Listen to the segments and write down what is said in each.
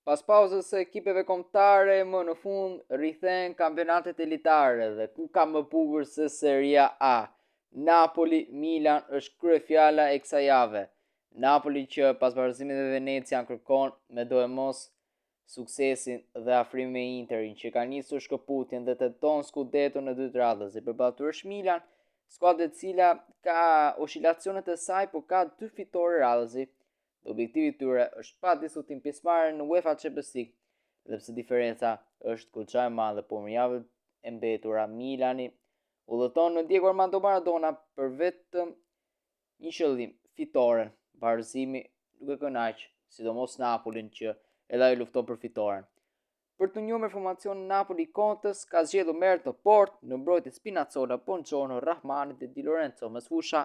Pas pauzës së ekipeve kombëtare, më në fund rrithen kampionatet elitare dhe ku ka më bukur se Seria A. Napoli-Milan është kryefjala e kësaj jave. Napoli që pas barazzimit me Venecia kërkon me do e mos suksesin dhe afrimin me Interin që ka nisur shkëputjen dhe tenton skudeton në 2 radhës. E përballur është Milan, skuadra e cila ka oscilacionet e saj, por ka 2 fitore radhësi. Objektivi i tyre është pa diskutim pjesëmarrja në UEFA Champions League, dhe pse diferenca është goxha e madhe, por në javën e mbetura Milani udhëton në Diego Armando Maradona për vetëm një qëllim, fitoren. Barazzimi nuk e kënaq, sidomos Napolin që edhe ai lufton për fitoren. Për të njohur me formacionin Napoli Contes ka zgjedhur Merto Port, në mbrojtje Spinazzola, Ponciano, Rahmani dhe Di Lorenzo mes fusha,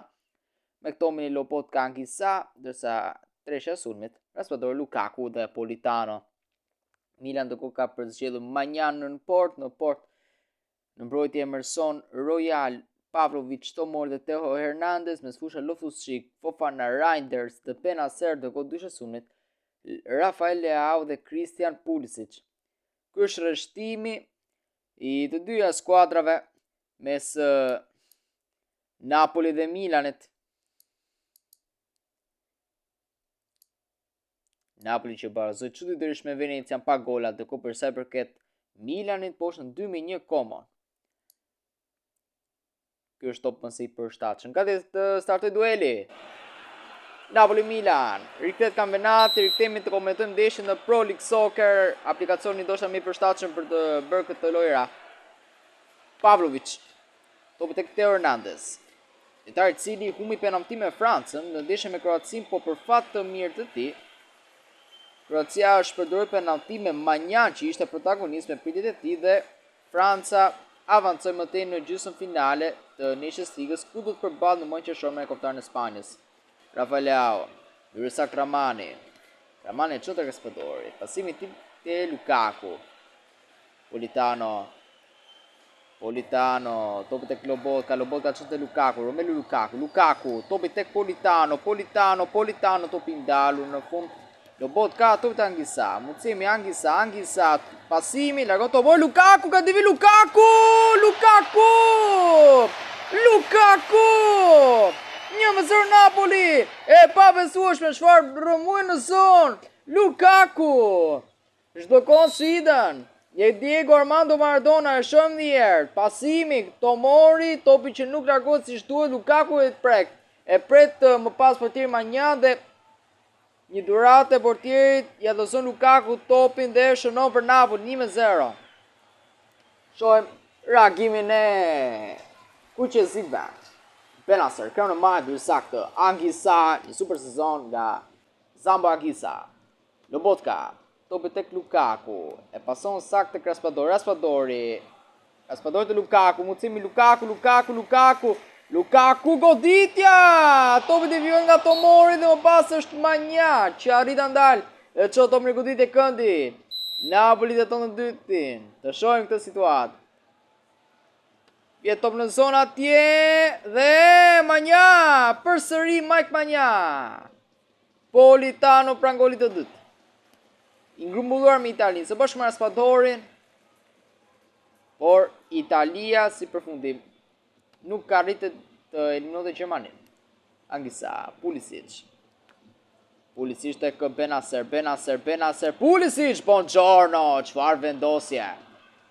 McTominay, Lobotka, Anguissa, ndërsa treshja e sulmit, Raspadori, Lukaku dhe Politano. Milan ndërkohë ka përzgjedhur Magnan në port në mbrojtje Emerson, Royal, Pavlovic, Tomori dhe Theo Hernandez, mes fusha Loftus-Cheek, Fofana, Reinders dhe Benacer, ndërkohë dyshja e sulmit, Rafael Leao dhe Christian Pulisic. Ky është rreshtimi i të dyja skuadrave mes Napoli dhe Milanit. Napoli që barazoi çuditërisht me Venecia pa gola, ndërkohë për sa i përket Milanit poshtë në 2-1 komon. Ky është top mësi për shtatshëm. Gati të startoj dueli. Napoli-Milan, rikthehet kampionati, rikthehemi të komentojmë ndeshjen në Pro League Soccer, aplikacioni ndoshta më i përshtatshëm për të bërë këtë lojëra. Pavlovic, topi tek Theo Hernandez. Lojtari i cili humbi penalti me Francën në ndeshjen me Kroacinë, por për fat të mirë të tij, Kroacia është përdorur penalti me Magnan që ishte protagonist me pritjet e tij dhe Franca avancoi më tej në gjysmën finale të Nations League-s ku do të përballë në muajin qershor me kombëtarin e Spanjës. Rafael Leao, Yurisak Ramani çon tek Raspadori, pasimi te Lukaku. Politano, topi tek Lobotka çon te Lukaku, Romelu Lukaku, topi tek Politano, topi ndalur në fund. Lobotka, topi te Anguissa, mucimi Anguissa, pasimi, largon to voi Lukaku, ka divi Lukaku! 1-0 Napoli! E pa besueshme, çfarë rrëmuj në zonë! Lukaku! Çdo kohë sidën. Je Diego Armando Maradona, e shohim një herë. Pasimi, Tomori, topi që nuk largohet siç duhet, Lukaku e prek. E pret më pas portieri Magnan dhe një durate portierit, ja dorëzon Lukaku topin dhe shënon për Napoli 1-0. Shohim reagimin e Kuqezidve. Benacer, kërë në majtë dyrë saktë, Anguissa, një super sezon nga Zambo Anguissa. Lobotka, topi tek Lukaku, e pason saktë tek Raspadori të Lukaku, mucimi Lukaku, goditja! Topi devijuar nga Tomori dhe më pas është Magnan, që arrit ta ndalë, e çon Tomori goditje këndi. Napoli teton në dytin, të shohim këtë situatë. Vjet top në zonë atje dhe Magnan, përsëri Mike Magnan. Politano pran golit të dytë. I ngrumbulluar me Italinë, së bashku me Raspadorin, por Italia si përfundim nuk ka arritë të eliminote Gjermaninë. Anguissa, Pulisic tek Benacer, Pulisic, buongiorno, çfarë vendosje.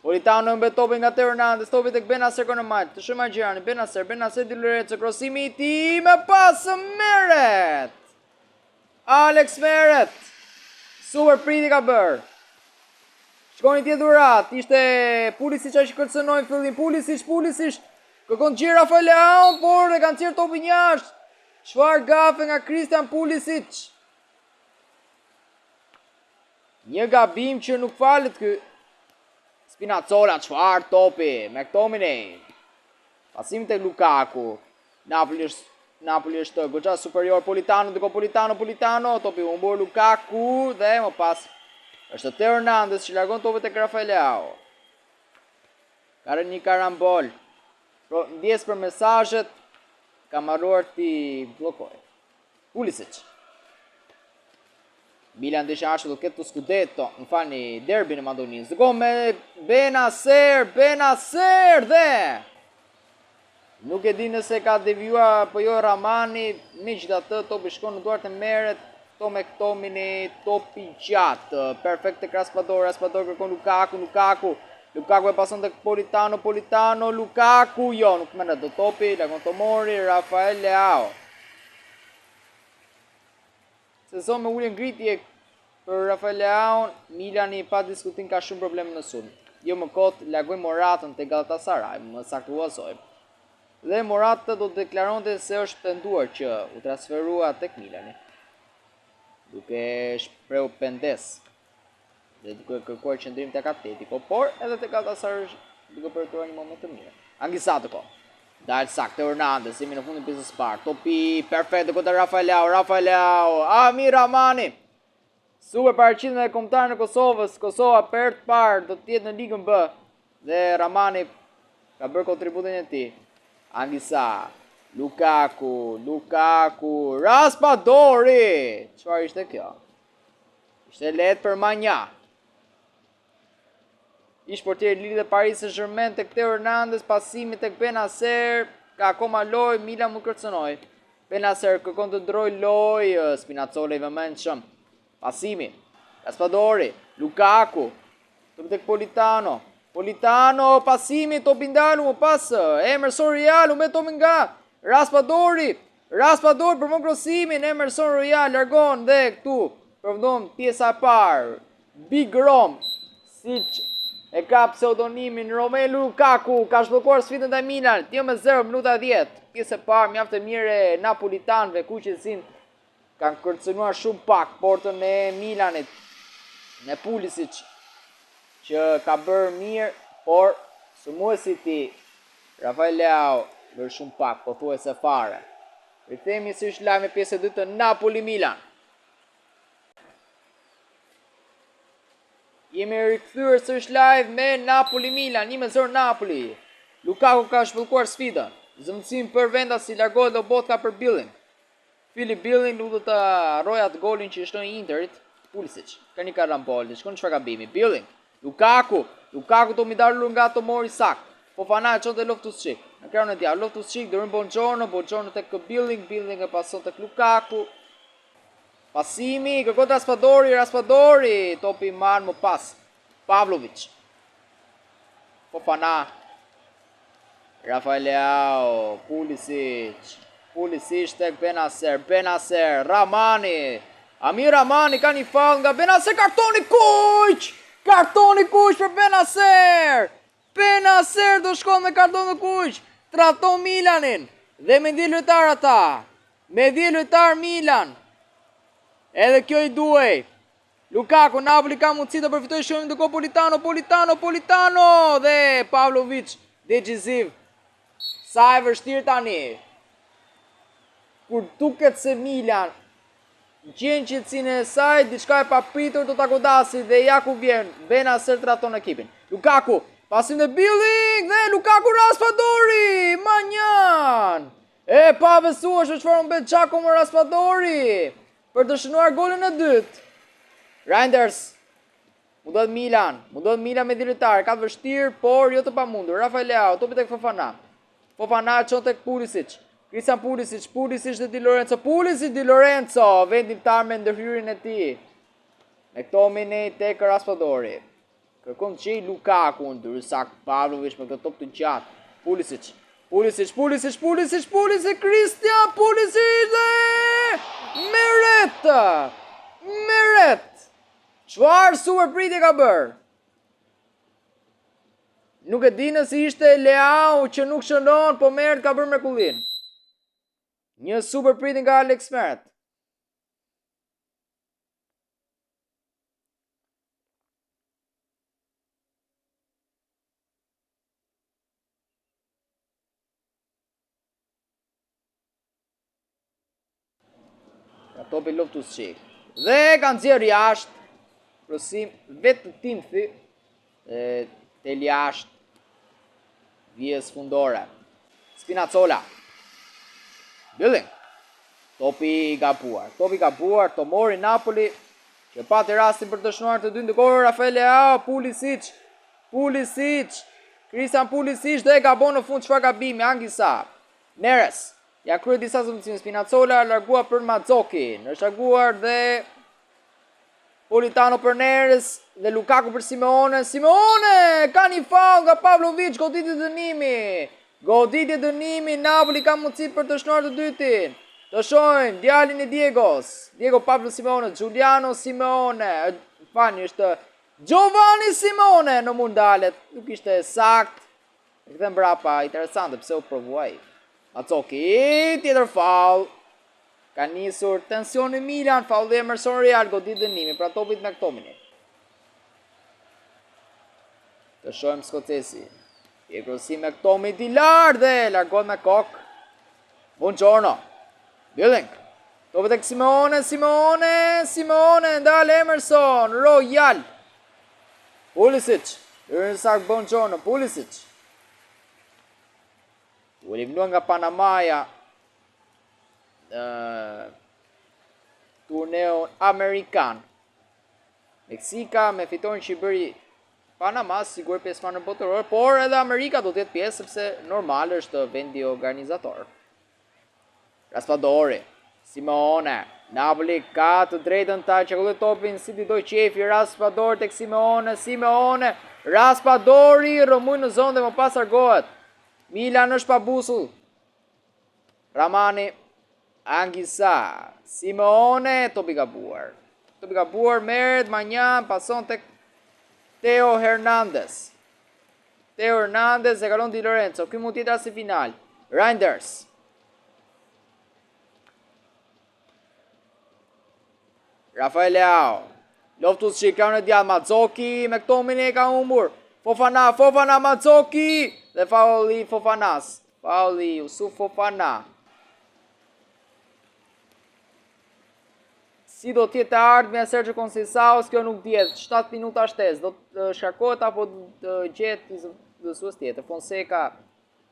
Politano mbet topin nga Theo Hernandez, topi tek Benacer në majtë, të shumë Gjirani, Benacer, Di Lorenzo, krosimi i tij me pas Meret. Alex Meret, super priti ka bërë. Shkoni tjetë durat, ishte Pulisic që kërcënoi në fillim, Pulisic, kërkon gjirë Rafael Leao, por e kanë qirë topin jashtë. Çfarë gafe nga Christian Pulisic. Një gabim që nuk falet ky. Spinazzola, çfarë topi, McTominay. Pasimi tek Lukaku. Napoli është goxha superior, Politano, topi humbur Lukaku dhe më pas është Theo Hernandez që largon topin tek Rafael Leao. Ka rënë një karambol. Ndjes për mesazhet, ka marruar ti bllokoj. Pulisic. Milan desha arshë do ketë të Scudetto, më falni derbin e Madonisë. Dhe go me Benacer dhe nuk e di nëse ka devijua apo jo Ramani, megjithatë topi shkon në duart e Meret, to me këto mini topi gjatë. Perfekt tek Raspadori kërkon Lukaku e pason tek Politano, Lukaku jo, nuk merret do topi, lagon Tomori, Rafael Leao. Sezon me ullje ngritje për Rafael Leao, Milani pa diskutim ka shumë probleme në sulm. Jo më kot, largoj Moratën te Galatasaray, më saktë huazoj. Dhe Morata do të deklaronte se është penduar që u transferua tek Milani, duke shprehur pendes dhe duke kërkuar qëndrim tek Atletico, por edhe tek Galatasaray duke përjetuar një moment të mirë. Angisatko. Dal saktë Hernandez, jemi në fundin e pjesës së parë. Topi perfekt kontra Rafael Leao. Amir Ramani. Super paraqitjen e kombëtarëve në Kosovës. Kosova për të parë do të jetë në Ligën B dhe Ramani ka bërë kontributin e tij. Angisa, Lukaku, Raspadori. Çfarë ishte kjo? Ishte lehtë për Manja. Ish portier Lille dhe Paris Saint-Germain tek Theo Hernandez, pasimi tek Benacer, ka akoma loj, Milan më kërcënoi. Benacer kërkon të ndroj loj, Spinazzola i vëmendshëm. Pasimi, Raspadori, Lukaku, topi tek Politano, pasimi, topi ndalu më pas, Emerson Royal, me topi nga Raspadori përmon krosimin, Emerson Royal largon dhe këtu përfundon pjesa e parë. Big Rom, siç e ka pseudonimin Romelu Lukaku, ka zhbllokuar sfidën ndaj Milan, 1-0 minuta 10. Pjesë e parë mjaft e mirë e napolitanëve, kuqezin kanë kërcënuar shumë pak portën e Milanit me Pulisic, që ka bërë mirë, por sulmuesi i tij Rafael Leao bërë shumë pak, pothuajse fare. Rithemi sërish lajm me pjesën e dytë të Napoli-Milan. Jemi rikthyer sërish live me Napoli-Milan, 1-0 Napoli. Lukaku ka zhvillkuar sfidën. Zëvendësim për vendasi, largohet Lobotka për Billing. Filip Billing nuk do të harrojë atë golin që i shtoi Interit. Pulisic, ka një karambol, shkon çfarë gabimi. Billing, Lukaku do mi dalur nga Tomori sak. Fofana e çonte Loftus-Cheek. Në krahun e tij, Loftus-Cheek dëron Bongiorno tek Billing e pason tek Lukaku. Pasimi, kërkon Raspadori, topi marrë më pas. Pavlovic. Fofana. Rafael Leao, Pulisic tek Benacer, Ramani. Amir Ramani ka një fall nga Benacer, kartoni kuq për Benacer. Benacer do shkon me karton të kuq. Traton Milanin dhe me ndje lojtar ata. Me ndje lojtar Milan. Edhe kjo i duhej. Lukaku, Napoli ka mundësi të përfitojë shumë ndërkohë Politano dhe Pavlovic decisiv. Sa e vështirë tani. Kur duket se Milan gjen qetësinë e saj, diçka e papritur do ta godasi dhe ja ku vjen. Benacer traton ekipin. Lukaku, pasim dhe Billing dhe Lukaku Raspadori, Manjan. E pa besueshme çfarë mbet Giacomo Raspadori për të shënuar golin e dytë. Reinders, mu do të Milan me diritar, ka vështirë, por jo të pamundur. Rafael Leao, topi tek Fofana çon tek Pulisic. Christian Pulisic dhe Di Lorenzo, vendimtar me ndërhyrjen e tij. Me këto mini tek Raspadori. Kërkon çej Lukaku, ndërsa Pavlovic me këtë top të gjatë. Pulisic, Christian Pulisic dhe Meret. Çfarë super pritje ka bërë? Nuk e di nëse ishte Leao që nuk shënon, po Meret ka bërë mrekullin. Një super pritje nga Alex Meret. Topi Loftus-Cheek. Dhe kanë nxjerrë jashtë. Prosim vetë Timthi. Tel jashtë. Vjes fundore. Spinazzola. Billing. Topi gabuar. Tomori Napoli që pati rastin për të shnuar të dy ndërkohë Rafael Leao, Pulisic, Christian Pulisic dhe gabon në fund çfarë gabimi Anguissa. Neres, ja krye disa zëvendësime Spinazzola, largua për Mazzocchi, është larguar dhe Politano për Neres dhe Lukaku për Simeone. Simeone ka një faull nga Pavlovic, goditje dënimi, Napoli ka mundësi për të shnuar të dytin. Të shohim djalin e Diego Pablo Simeone, Giuliano Simeone, është Giovanni Simeone në mundalet, nuk ishte sakt. E kthem brapa, interesante pse u provuai. Mazzocchi, tjetër faull. Ka nisur tensioni Milan, faull dhe Emerson Royal, godit dënimi pra topit McTominay. Të shohim skocesi. Pjegrosi McTominay dilar dhe largohet me kok. Buongiorno. Billing. Topet tek Simeone, ndal Emerson Royal. Pulisic. Rënsak Buongiorno, Pulisic. U elimnuar nga Panamaja. Turneo Amerikan. Meksika me fitoren që i bëri Panama sigur pjesëmarrë botëror, por edhe Amerika do të jetë pjesë sepse normal është vendi organizator. Raspadori, Simeone, Napoli ka të drejtën ta çakullet topin si ti do qefi. Raspadori tek Simeone, Raspadori rëmuj në zonë dhe më pas largohet. Milan është pa busull. Ramani, Anguissa, Simeone, topi gabuar. Merret Manjan, pason tek Theo Hernandez e kalon Di Lorenzo. Ky mund të jetë rasti final. Reinders. Rafael Leao. Loftus-Cheek ka në djallë. Mazzocchi, McTominay ka humbur. Fofana, Mazzocchi. Dhe faulli Fofanas. Faulli Yusuf Fofana. Si do tjetë të ardhme e Sergio Conceição, kjo nuk djetë, 7 minuta shtesë, do të shkarkohet apo të gjetë zësues tjetër. Fonseca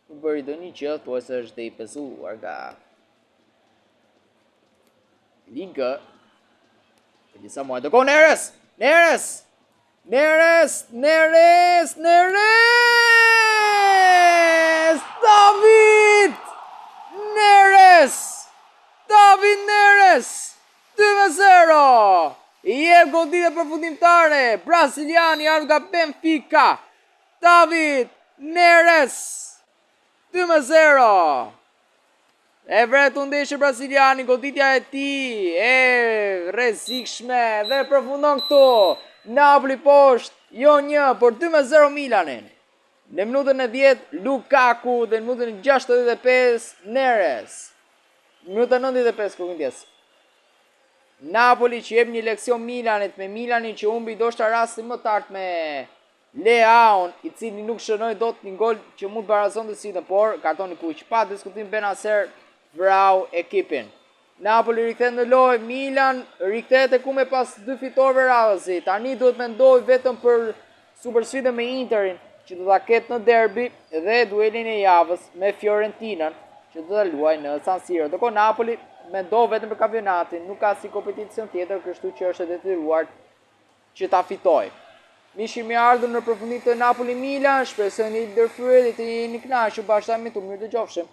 nuk bëri do një gjë, po se është dhe i pezulluar nga Liga. Për disa muaj të kohë Neres! David Neres! 2-0! I jep goditje përfundimtare. Brasiliani ardhur nga Benfica. David Neres. 2-0. E vretu ndeshje brasiliani, goditja e tij e rrezikshme dhe përfundon këtu. Napoli poshtë, jo 1, por 2-0 Milanin. Në minutën e 10 Lukaku dhe në minutën e 65 Neres. Në minutën e 95 kujdes. Napoli që jep një leksion Milanit, me Milanin që humbi ndoshta rastin më tard me Leaon, i cili nuk shënoi dot një gol që mund barazonte si por kartoni kuq. Pa diskutim Benacer vrau ekipin. Napoli rikthehet në lojë, Milan rikthehet ku me pas 2 fitorëve radhësi. Tani duhet mendoj vetëm për supersfidën me Interin, që do ta ketë në derbi dhe duelin e javës me Fiorentinën, që do ta luajë në San Siro. Ndërkohë Napoli mendoj vetëm për kampionatin, nuk ka si kompeticion tjetër, kështu që është detyruar që ta fitojë. Mishim i ardhur në përfundim të Napoli Milan, shpresoj një ndërfyer dhe të jeni kënaqur bashkë me tu. Mirë dëgjofshim.